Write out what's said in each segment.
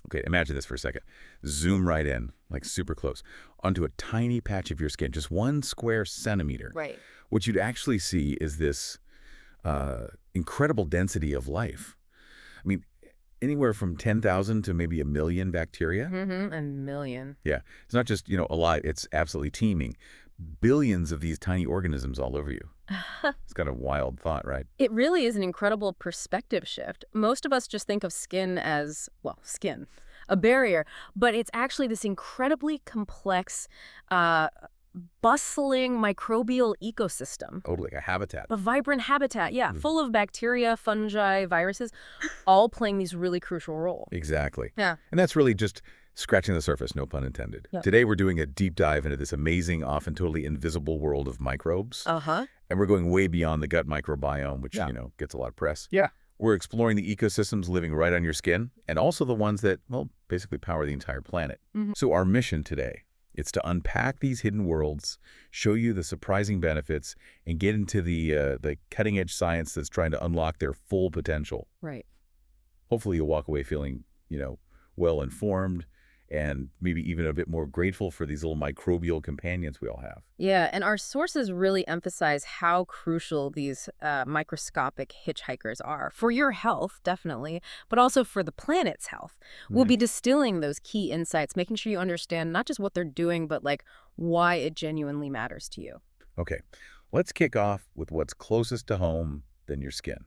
Okay, imagine this for a second. Zoom right in, like super close, onto a tiny patch of your skin, just 1 square centimeter. Right. What you'd actually see is this incredible density of life. I mean, anywhere from 10,000 to maybe 1 million bacteria. A million. Yeah, it's not just, alive, it's absolutely teeming. Billions of these tiny organisms all over you. It's kind of a wild thought, right? It really is an incredible perspective shift. Most of us just think of skin as, well, skin, a barrier, but it's actually this incredibly complex, uh, bustling microbial ecosystem. Totally, a habitat. A vibrant habitat, yeah, full of bacteria, fungi, viruses, all playing these really crucial roles. Exactly. Yeah. And that's really just scratching the surface, no pun intended. Yep. Today, we're doing a deep dive into this amazing, often totally invisible world of microbes. Uh-huh. And we're going way beyond the gut microbiome, which, gets a lot of press. Yeah. We're exploring the ecosystems living right on your skin, and also the ones that, well, basically power the entire planet. So our mission today, it's to unpack these hidden worlds, show you the surprising benefits, and get into the cutting-edge science that's trying to unlock their full potential. Right. Hopefully you'll walk away feeling, well-informed and maybe even a bit more grateful for these little microbial companions we all have. Yeah, and our sources really emphasize how crucial these microscopic hitchhikers are for your health, definitely, but also for the planet's health. We'll be distilling those key insights, making sure you understand not just what they're doing, but like why it genuinely matters to you. Okay, let's kick off with what's closest to home than your skin.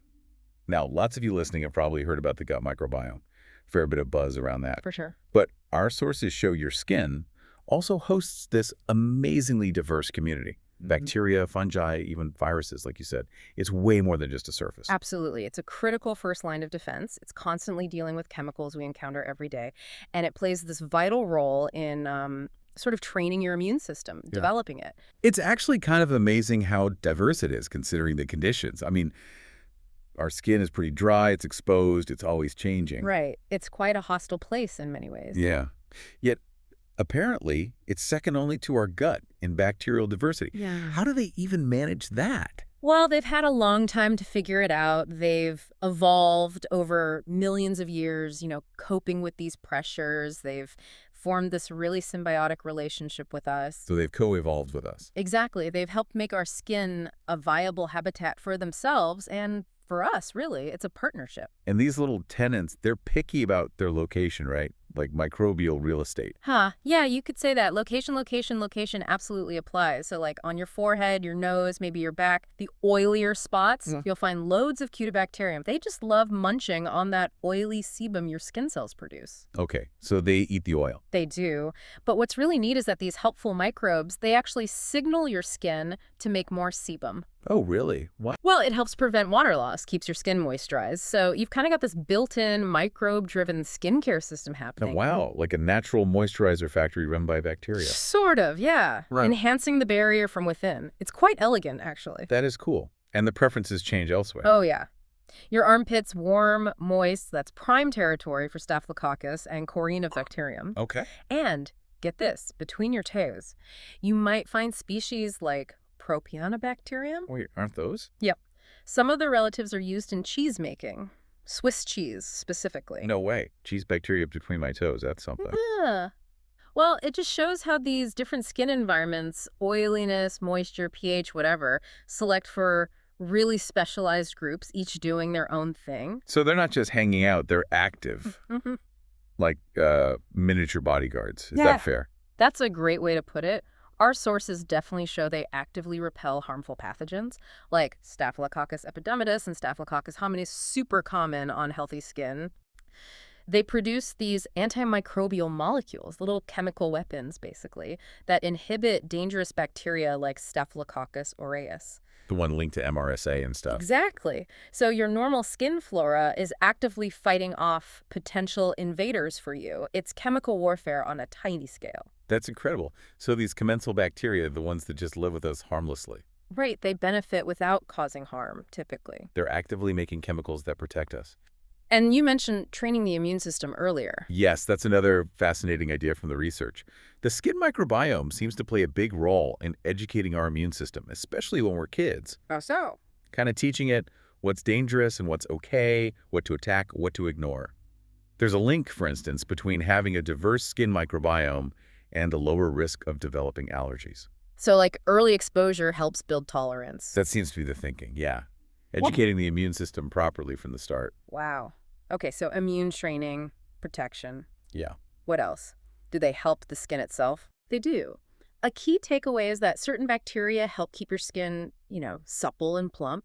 Now, lots of you listening have probably heard about the gut microbiome. Fair bit of buzz around that. For sure. But our sources show your skin also hosts this amazingly diverse community. Bacteria, fungi, even viruses, like you said. It's way more than just a surface. Absolutely. It's a critical first line of defense. It's constantly dealing with chemicals we encounter every day. And it plays this vital role in sort of training your immune system, developing it. It's actually kind of amazing how diverse it is, considering the conditions. I mean, our skin is pretty dry, it's exposed, it's always changing. Right. It's quite a hostile place in many ways. Yeah. Yet, apparently, it's second only to our gut in bacterial diversity. Yeah. How do they even manage that? Well, they've had a long time to figure it out. They've evolved over millions of years, coping with these pressures. They've formed this really symbiotic relationship with us. So they've co-evolved with us. Exactly. They've helped make our skin a viable habitat for themselves and for us, really. It's a partnership. And these little tenants, they're picky about their location, right? Like microbial real estate. Huh. Yeah, you could say that. Location, location, location absolutely applies. So like on your forehead, your nose, maybe your back, the oilier spots, you'll find loads of Cutibacterium. They just love munching on that oily sebum your skin cells produce. Okay, so they eat the oil. They do. But what's really neat is that these helpful microbes, they actually signal your skin to make more sebum. Oh, really? What? Well, it helps prevent water loss, keeps your skin moisturized. So you've kind of got this built-in microbe-driven skincare system Oh, happening. wow, like a natural moisturizer factory run by bacteria. Sort of, yeah. Right. Enhancing the barrier from within. It's quite elegant, actually. That is cool. And the preferences change elsewhere. Oh, yeah. Your armpits warm, moist, that's prime territory for Staphylococcus and Corynebacterium. Okay. And, get this, between your toes, you might find species like Propionibacterium. Wait, aren't those? Yep. Some of their relatives are used in cheese making. Swiss cheese, specifically. No way. Cheese bacteria between my toes, that's something. Yeah. Well, it just shows how these different skin environments, oiliness, moisture, pH, whatever, select for really specialized groups, each doing their own thing. So they're not just hanging out, they're active. Mm-hmm. Like miniature bodyguards. Is Yeah. that fair? That's a great way to put it. Our sources definitely show they actively repel harmful pathogens, like Staphylococcus epidermidis and Staphylococcus hominis, super common on healthy skin. They produce these antimicrobial molecules, little chemical weapons, basically, that inhibit dangerous bacteria like Staphylococcus aureus. The one linked to MRSA and stuff. Exactly. So your normal skin flora is actively fighting off potential invaders for you. It's chemical warfare on a tiny scale. That's incredible. So these commensal bacteria, the ones that just live with us harmlessly, Right, they benefit without causing harm, typically. they're actively making chemicals that protect us. And you mentioned training the immune system earlier. Yes, that's another fascinating idea from the research. The skin microbiome seems to play a big role in educating our immune system, especially when we're kids. How so? Kind of teaching it what's dangerous and what's okay, what to attack, what to ignore. There's a link, for instance, between having a diverse skin microbiome and a lower risk of developing allergies. So, like, early exposure helps build tolerance. That seems to be the thinking, yeah. Educating the immune system properly from the start. Wow. Okay, so immune training, protection. Yeah. What else? Do they help the skin itself? They do. A key takeaway is that certain bacteria help keep your skin, supple and plump.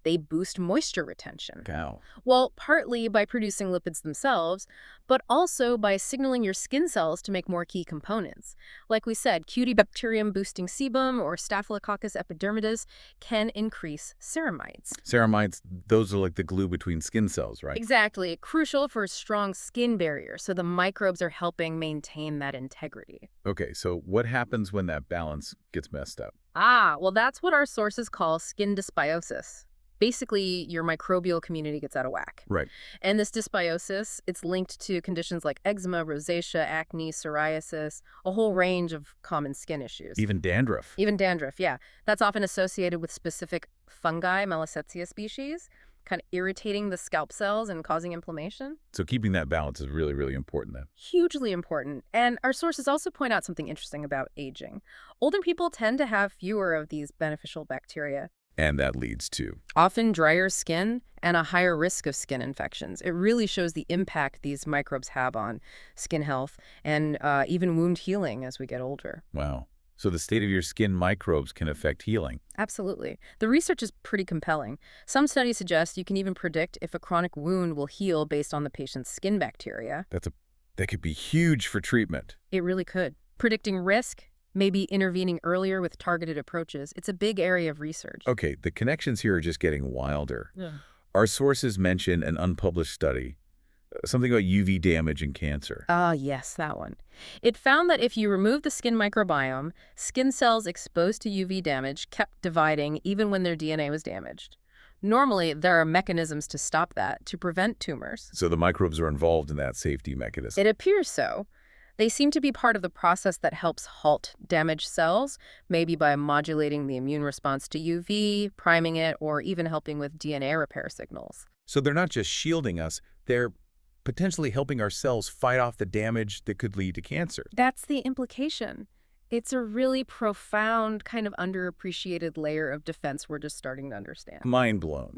They boost moisture retention. Cow. Well, partly by producing lipids themselves, but also by signaling your skin cells to make more key components. Like we said, Cutibacterium boosting sebum or Staphylococcus epidermidis can increase ceramides. Ceramides, those are like the glue between skin cells, right? Exactly. Crucial for a strong skin barrier, so the microbes are helping maintain that integrity. Okay, so what happens when that balance gets messed up? Well, that's what our sources call skin dysbiosis. Basically, your microbial community gets out of whack. Right. And this dysbiosis, it's linked to conditions like eczema, rosacea, acne, psoriasis, a whole range of common skin issues. Even dandruff. Even dandruff, yeah. That's often associated with specific fungi, Malassezia species, kind of irritating the scalp cells and causing inflammation. So keeping that balance is really, really important then. Hugely important. And our sources also point out something interesting about aging. Older people tend to have fewer of these beneficial bacteria. And that leads to? Often drier skin and a higher risk of skin infections. It really shows the impact these microbes have on skin health and even wound healing as we get older. Wow. So the state of your skin microbes can affect healing. Absolutely. The research is pretty compelling. Some studies suggest you can even predict if a chronic wound will heal based on the patient's skin bacteria. That could be huge for treatment. It really could. Predicting risk, maybe intervening earlier with targeted approaches. It's a big area of research. Okay, the connections here are just getting wilder. Yeah. Our sources mention an unpublished study, something about UV damage in cancer. Yes, that one. It found that if you remove the skin microbiome, skin cells exposed to UV damage kept dividing even when their DNA was damaged. Normally, there are mechanisms to stop that, to prevent tumors. So the microbes are involved in that safety mechanism. It appears so. They seem to be part of the process that helps halt damaged cells, maybe by modulating the immune response to UV, priming it, or even helping with DNA repair signals. So they're not just shielding us, they're potentially helping our cells fight off the damage that could lead to cancer. That's the implication. It's a really profound, kind of underappreciated layer of defense we're just starting to understand. Mind blown.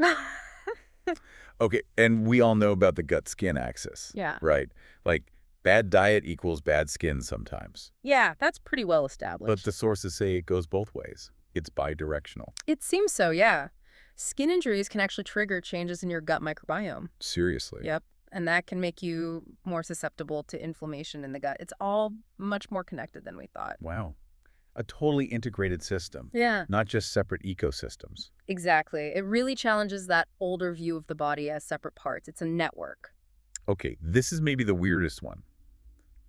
Okay, and we all know about the gut-skin axis. Yeah. Right? Like, bad diet equals bad skin sometimes. Yeah, that's pretty well established. But the sources say it goes both ways. It's bidirectional. It seems so, yeah. Skin injuries can actually trigger changes in your gut microbiome. Seriously. Yep. And that can make you more susceptible to inflammation in the gut. It's all much more connected than we thought. Wow. A totally integrated system. Yeah. Not just separate ecosystems. Exactly. It really challenges that older view of the body as separate parts. It's a network. Okay, this is maybe the weirdest one.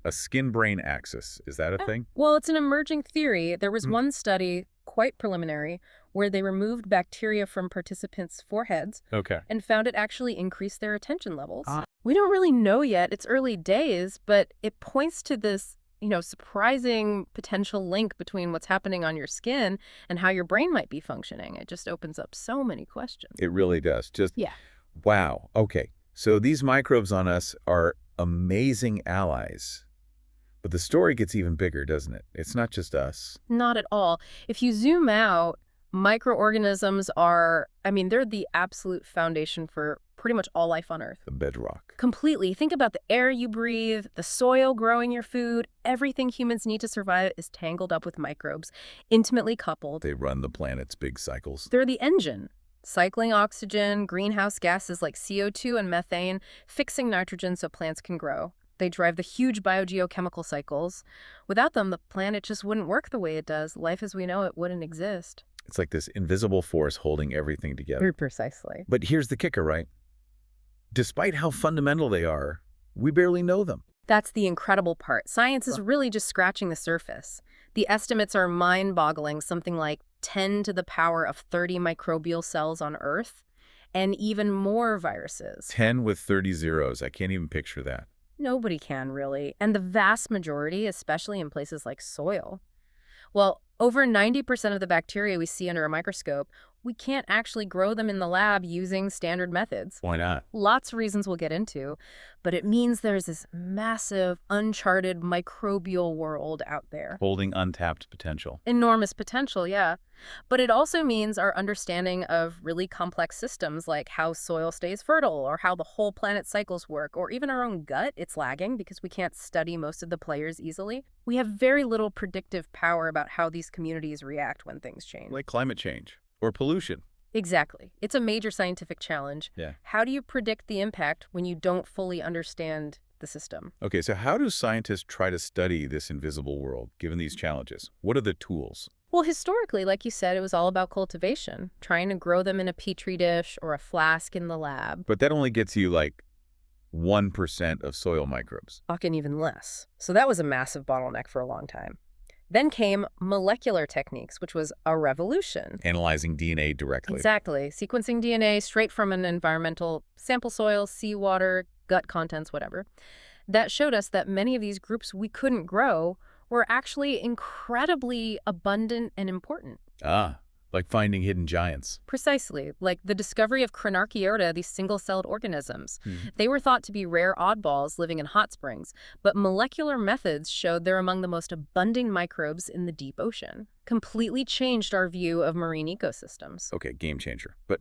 A skin-brain axis. Is that a thing? Well, it's an emerging theory. There was one study, quite preliminary, where they removed bacteria from participants' foreheads Okay. and found it actually increased their attention levels. We don't really know yet. It's early days, but it points to this, surprising potential link between what's happening on your skin and how your brain might be functioning. It just opens up so many questions. It really does. Yeah. Wow. Okay. So these microbes on us are amazing allies. But the story gets even bigger, doesn't it? It's not just us. Not at all. If you zoom out, microorganisms are, they're the absolute foundation for pretty much all life on Earth. The bedrock. Completely. Think about the air you breathe, the soil growing your food. Everything humans need to survive is tangled up with microbes, intimately coupled. They run the planet's big cycles. They're the engine, cycling oxygen, greenhouse gases like CO2 and methane, fixing nitrogen so plants can grow. They drive the huge biogeochemical cycles. Without them, the planet just wouldn't work the way it does. Life as we know it wouldn't exist. It's like this invisible force holding everything together. Very precisely. But here's the kicker, right? Despite how fundamental they are, we barely know them. That's the incredible part. Science is really just scratching the surface. The estimates are mind-boggling, something like 10 to the power of 30 microbial cells on Earth, and even more viruses. 10 with 30 zeros. I can't even picture that. Nobody can, really. And the vast majority, especially in places like soil. Well, over 90% of the bacteria we see under a microscope we can't actually grow them in the lab using standard methods. Why not? Lots of reasons we'll get into, but it means there's this massive, uncharted microbial world out there. Holding untapped potential. Enormous potential, yeah. But it also means our understanding of really complex systems like how soil stays fertile or how the whole planet's cycles work, or even our own gut, it's lagging because we can't study most of the players easily. We have very little predictive power about how these communities react when things change. Like climate change or pollution. Exactly. It's a major scientific challenge. Yeah. How do you predict the impact when you don't fully understand the system? Okay, so how do scientists try to study this invisible world, given these challenges? What are the tools? Well, historically, like you said, it was all about cultivation, trying to grow them in a petri dish or a flask in the lab. But that only gets you like 1% of soil microbes. Often even less. So that was a massive bottleneck for a long time. Then came molecular techniques, which was a revolution. Analyzing DNA directly. Exactly. Sequencing DNA straight from an environmental sample, soil, seawater, gut contents, whatever. That showed us that many of these groups we couldn't grow were actually incredibly abundant and important. Ah, like finding hidden giants. Precisely, like the discovery of Crenarchaeota, these single-celled organisms. They were thought to be rare oddballs living in hot springs, but molecular methods showed they're among the most abundant microbes in the deep ocean. Completely changed our view of marine ecosystems. Okay, game changer. But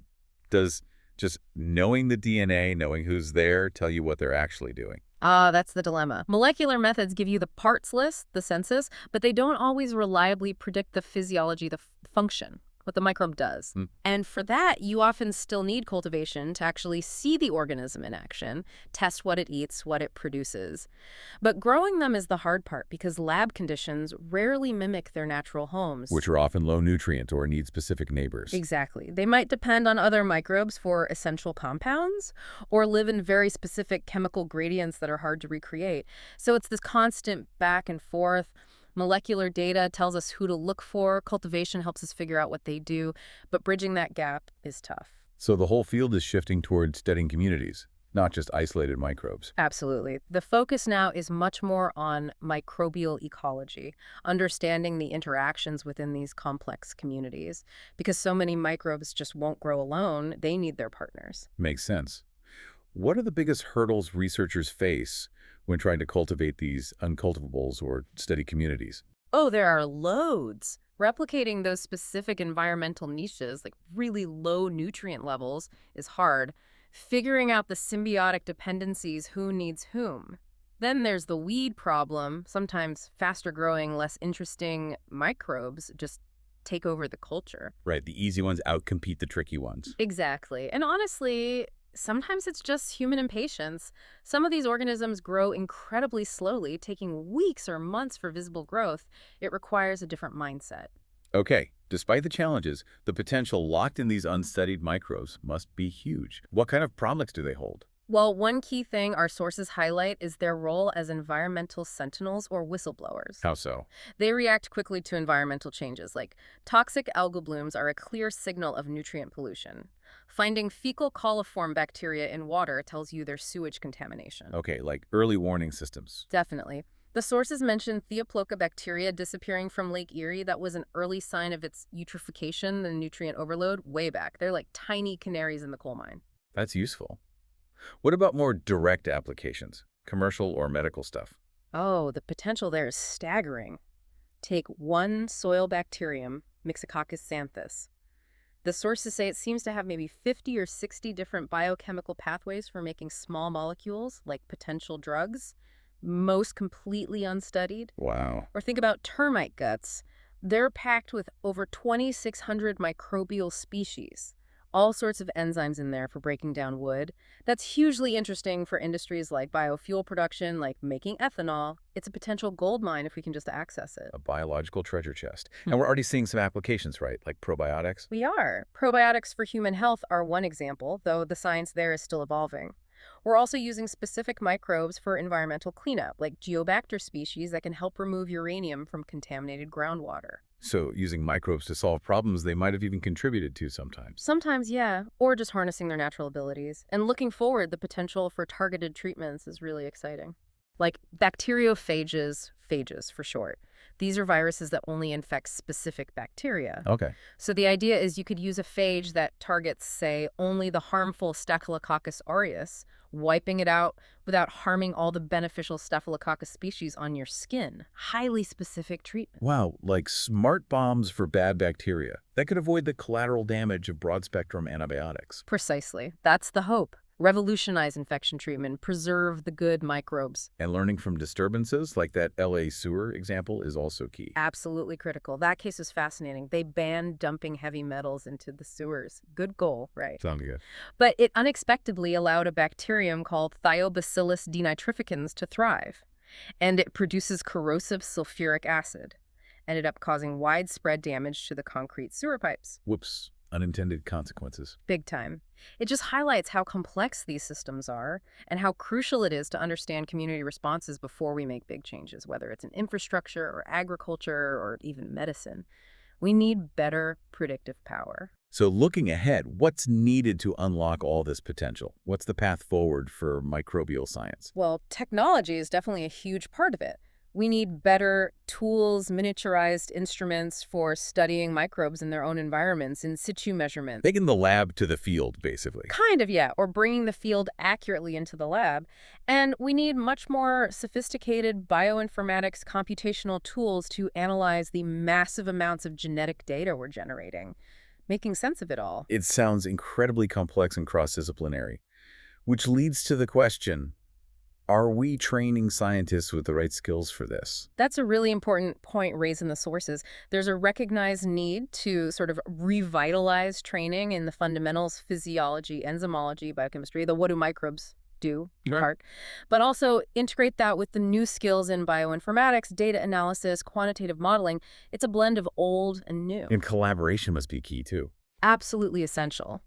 does just knowing the DNA, knowing who's there, tell you what they're actually doing? Ah, that's the dilemma. Molecular methods give you the parts list, the census, but they don't always reliably predict the physiology, the function, what the microbe does. And for that, you often still need cultivation to actually see the organism in action, test what it eats, what it produces. But growing them is the hard part because lab conditions rarely mimic their natural homes. Which are often low nutrient or need specific neighbors. Exactly. They might depend on other microbes for essential compounds or live in very specific chemical gradients that are hard to recreate. So it's this constant back and forth. Molecular data tells us who to look for. Cultivation helps us figure out what they do. But bridging that gap is tough. So the whole field is shifting towards studying communities, not just isolated microbes. Absolutely. The focus now is much more on microbial ecology, understanding the interactions within these complex communities. Because so many microbes just won't grow alone, they need their partners. Makes sense. What are the biggest hurdles researchers face when trying to cultivate these uncultivables or study communities? Oh, there are loads. Replicating those specific environmental niches, like really low nutrient levels, is hard. Figuring out the symbiotic dependencies, who needs whom. Then there's the weed problem. Sometimes faster growing, less interesting microbes just take over the culture. Right, the easy ones outcompete the tricky ones. Exactly. And honestly, sometimes it's just human impatience. Some of these organisms grow incredibly slowly, taking weeks or months for visible growth. It requires a different mindset. Okay, despite the challenges, the potential locked in these unstudied microbes must be huge. What kind of promise do they hold? Well, one key thing our sources highlight is their role as environmental sentinels or whistleblowers. How so? They react quickly to environmental changes, like toxic algal blooms are a clear signal of nutrient pollution. Finding fecal coliform bacteria in water tells you there's sewage contamination. Okay, like early warning systems. Definitely. The sources mentioned Theoploca bacteria disappearing from Lake Erie. That was an early sign of its eutrophication, the nutrient overload, way back. They're like tiny canaries in the coal mine. That's useful. What about more direct applications, commercial or medical stuff? Oh, the potential there is staggering. Take one soil bacterium, Myxococcus xanthus. The sources say it seems to have maybe 50 or 60 different biochemical pathways for making small molecules, like potential drugs, most completely unstudied. Wow. Or think about termite guts. They're packed with over 2,600 microbial species. All sorts of enzymes in there for breaking down wood. That's hugely interesting for industries like biofuel production, like making ethanol. It's a potential gold mine if we can just access it. A biological treasure chest. And we're already seeing some applications, right? Like probiotics? We are. Probiotics for human health are one example, though the science there is still evolving. We're also using specific microbes for environmental cleanup, like Geobacter species that can help remove uranium from contaminated groundwater. So using microbes to solve problems they might have even contributed to sometimes. Sometimes, yeah, or just harnessing their natural abilities. And looking forward, the potential for targeted treatments is really exciting. Like bacteriophages, phages for short. These are viruses that only infect specific bacteria. Okay. So the idea is you could use a phage that targets, say, only the harmful Staphylococcus aureus, wiping it out without harming all the beneficial Staphylococcus species on your skin. Highly specific treatment. Wow, like smart bombs for bad bacteria. That could avoid the collateral damage of broad-spectrum antibiotics. Precisely. That's the hope. Revolutionize infection treatment, preserve the good microbes. And learning from disturbances, like that LA sewer example, is also key. Absolutely critical. That case is fascinating. They banned dumping heavy metals into the sewers. Good goal, right? Sounds good. But it unexpectedly allowed a bacterium called Thiobacillus denitrificans to thrive. And it produces corrosive sulfuric acid. Ended up causing widespread damage to the concrete sewer pipes. Whoops. Unintended consequences. Big time. It just highlights how complex these systems are and how crucial it is to understand community responses before we make big changes, whether it's in infrastructure or agriculture or even medicine. We need better predictive power. So looking ahead, what's needed to unlock all this potential? What's the path forward for microbial science? Well, technology is definitely a huge part of it. We need better tools, miniaturized instruments for studying microbes in their own environments, in situ measurements. Taking the lab to the field, basically. Kind of, yeah, or bringing the field accurately into the lab. And we need much more sophisticated bioinformatics computational tools to analyze the massive amounts of genetic data we're generating, making sense of it all. It sounds incredibly complex and cross-disciplinary, which leads to the question, are we training scientists with the right skills for this? That's a really important point raised in the sources. There's a recognized need to sort of revitalize training in the fundamentals, physiology, enzymology, biochemistry, the what do microbes do part, but also integrate that with the new skills in bioinformatics, data analysis, quantitative modeling. It's a blend of old and new. And collaboration must be key, too. Absolutely essential.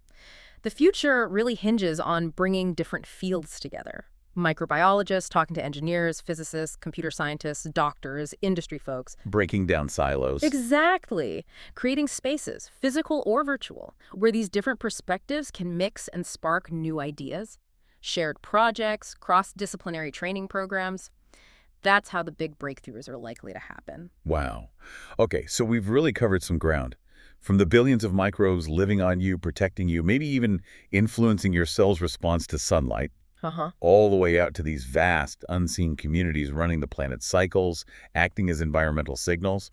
The future really hinges on bringing different fields together. Microbiologists talking to engineers, physicists, computer scientists, doctors, industry folks. Breaking down silos. Exactly. Creating spaces, physical or virtual, where these different perspectives can mix and spark new ideas. Shared projects, cross-disciplinary training programs. That's how the big breakthroughs are likely to happen. Wow. Okay, so we've really covered some ground. From the billions of microbes living on you, protecting you, maybe even influencing your cell's response to sunlight, all the way out to these vast, unseen communities running the planet's cycles, acting as environmental signals,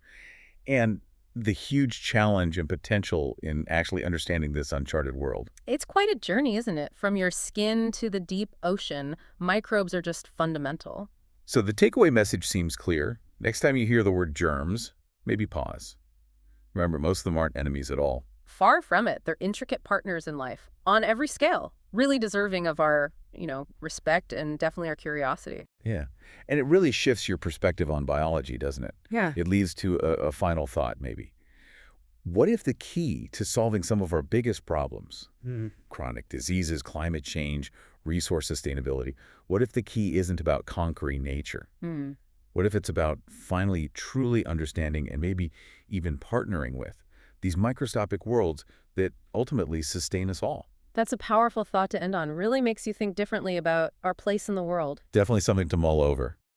and the huge challenge and potential in actually understanding this uncharted world. It's quite a journey, isn't it? From your skin to the deep ocean, microbes are just fundamental. So the takeaway message seems clear. Next time you hear the word germs, maybe pause. Remember, most of them aren't enemies at all. Far from it. They're intricate partners in life, on every scale, really deserving of our, respect and definitely our curiosity. Yeah. And it really shifts your perspective on biology, doesn't it? Yeah. It leads to a final thought, maybe. What if the key to solving some of our biggest problems, chronic diseases, climate change, resource sustainability, what if the key isn't about conquering nature? What if it's about finally truly understanding and maybe even partnering with these microscopic worlds that ultimately sustain us all? That's a powerful thought to end on. Really makes you think differently about our place in the world. Definitely something to mull over.